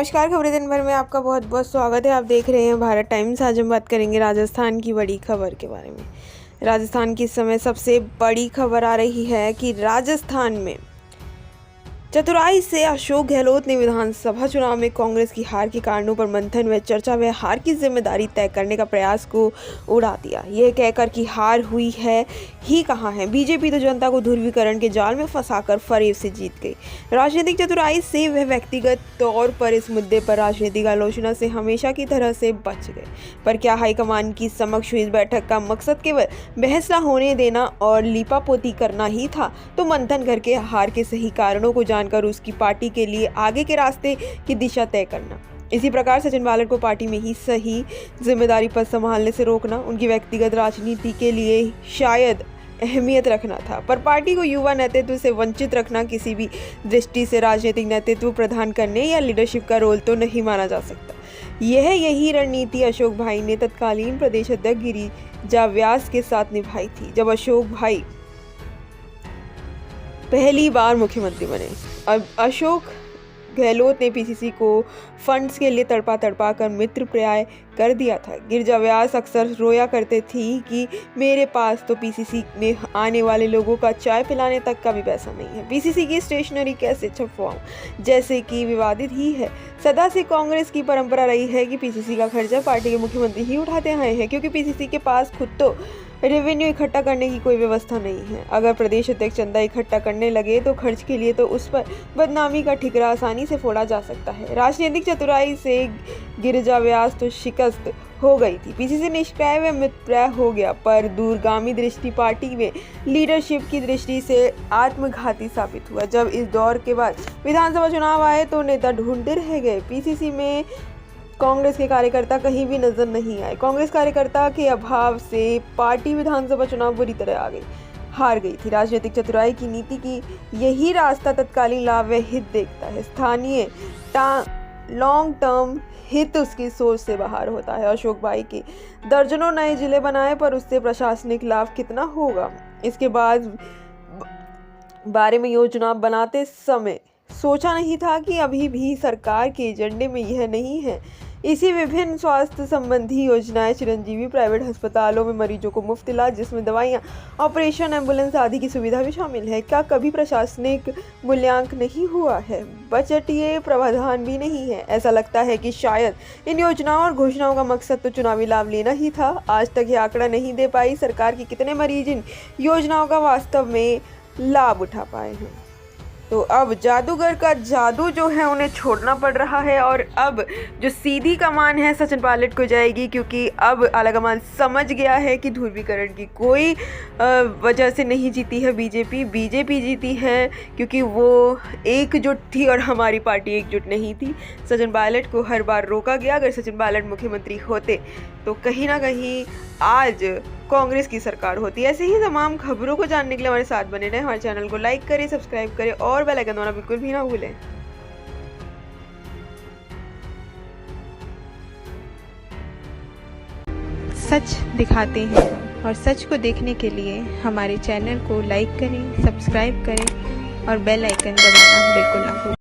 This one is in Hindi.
नमस्कार, खबरें दिन भर में आपका बहुत बहुत स्वागत है। आप देख रहे हैं भारत टाइम्स। आज हम बात करेंगे राजस्थान की बड़ी खबर के बारे में। राजस्थान की इस समय सबसे बड़ी खबर आ रही है कि राजस्थान में चतुराई से अशोक गहलोत ने विधानसभा चुनाव में कांग्रेस की हार के कारणों पर मंथन व चर्चा व हार की जिम्मेदारी तय करने का प्रयास को उड़ा दिया। यह कहकर कि हार हुई है ही कहाँ है, बीजेपी तो जनता को ध्रुवीकरण के जाल में फंसाकर फरेब से जीत गई। राजनीतिक चतुराई से वह व्यक्तिगत तौर पर इस मुद्दे पर राजनीतिक आलोचना से हमेशा की तरह से बच गए। पर क्या हाईकमान की समक्ष हुई इस बैठक का मकसद केवल बहस न होने देना और लीपापोती करना ही था, तो मंथन करके हार के सही कारणों को कर उसकी पार्टी के लिए आगे के रास्ते की दिशा तय करना। इसी प्रकार सचिन पायलट को पार्टी में ही सही जिम्मेदारी पद संभालने से रोकना उनकी व्यक्तिगत राजनीति के लिए शायद अहमियत रखना था, पर पार्टी को युवा नेतृत्व से वंचित रखना किसी भी दृष्टि से राजनीतिक नेतृत्व प्रदान करने या लीडरशिप का रोल तो नहीं माना जा सकता। यही रणनीति अशोक भाई ने तत्कालीन प्रदेश अध्यक्ष गिरिजा व्यास के साथ निभाई थी, जब अशोक भाई पहली बार मुख्यमंत्री बने। अब अशोक गहलोत ने पीसीसी को फंड्स के लिए तड़पा कर मित्र प्राय कर दिया था। गिरिजा व्यास अक्सर रोया करते थी कि मेरे पास तो पीसीसी में आने वाले लोगों का चाय पिलाने तक का भी पैसा नहीं है, पीसीसी की स्टेशनरी कैसे छपवाऊं, जैसे कि विवादित ही है। सदा से कांग्रेस की परंपरा रही है कि पीसीसी का खर्चा पार्टी के मुख्यमंत्री ही उठाते आए हैं, क्योंकि पीसीसी के पास खुद तो रेवेन्यू इकट्ठा करने की कोई व्यवस्था नहीं है। अगर प्रदेश अध्यक्ष चंदा इकट्ठा करने लगे तो खर्च के लिए तो उस पर बदनामी का ठिकरा आसानी से फोड़ा जा सकता है। राजनीतिक चतुराई से गिरिजा व्यास तो शिकस्त हो गई थी, पीसीसी निष्क्रिय व मितप्राय हो गया, पर दूरगामी दृष्टि पार्टी में लीडरशिप की दृष्टि से आत्मघाती साबित हुआ। जब इस दौर के बाद विधानसभा चुनाव आए तो नेता ढूंढते रह गए। पीसीसी में कांग्रेस के कार्यकर्ता कहीं भी नजर नहीं आए। कांग्रेस कार्यकर्ता के अभाव से पार्टी विधानसभा चुनाव बुरी तरह हार गई थी। राजनीतिक चतुराई की नीति की यही रास्ता तत्कालीन लाभ व हित देखता है, स्थानीय लॉन्ग टर्म हित उसकी सोच से बाहर होता है। अशोक भाई के दर्जनों नए जिले बनाए, पर उससे प्रशासनिक लाभ कितना होगा, इसके बाद बारे में योजना बनाते समय सोचा नहीं था कि अभी भी सरकार के एजेंडे में यह नहीं है। इसी विभिन्न स्वास्थ्य संबंधी योजनाएं, चिरंजीवी प्राइवेट अस्पतालों में मरीजों को मुफ्त इलाज, जिसमें दवाइयां, ऑपरेशन, एम्बुलेंस आदि की सुविधा भी शामिल है। क्या कभी प्रशासनिक मूल्यांकन नहीं हुआ है? बजटीय प्रावधान भी नहीं है। ऐसा लगता है कि शायद इन योजनाओं और घोषणाओं का मकसद तो चुनावी लाभ लेना ही था। आज तक यह आंकड़ा नहीं दे पाई सरकार की कितने मरीज इन योजनाओं का वास्तव में लाभ उठा पाए हैं। तो अब जादूगर का जादू जो है उन्हें छोड़ना पड़ रहा है, और अब जो सीधी कमान है सचिन पायलट को जाएगी, क्योंकि अब आलाकमान समझ गया है कि ध्रुवीकरण की कोई वजह से नहीं जीती है बीजेपी जीती है क्योंकि वो एकजुट थी और हमारी पार्टी एकजुट नहीं थी। सचिन पायलट को हर बार रोका गया। अगर सचिन पायलट मुख्यमंत्री होते तो कहीं ना कहीं आज कांग्रेस की सरकार होती। ऐसे ही तमाम खबरों को जानने के लिए हमारे साथ बने रहें। हमारे चैनल को लाइक करें, सब्सक्राइब करें और बेल आइकन दबाना बिल्कुल भी ना भूलें। सच दिखाते हैं और सच को देखने के लिए हमारे चैनल को लाइक करें, सब्सक्राइब करें और बेल आइकन दबाना बिल्कुल ना भूलें।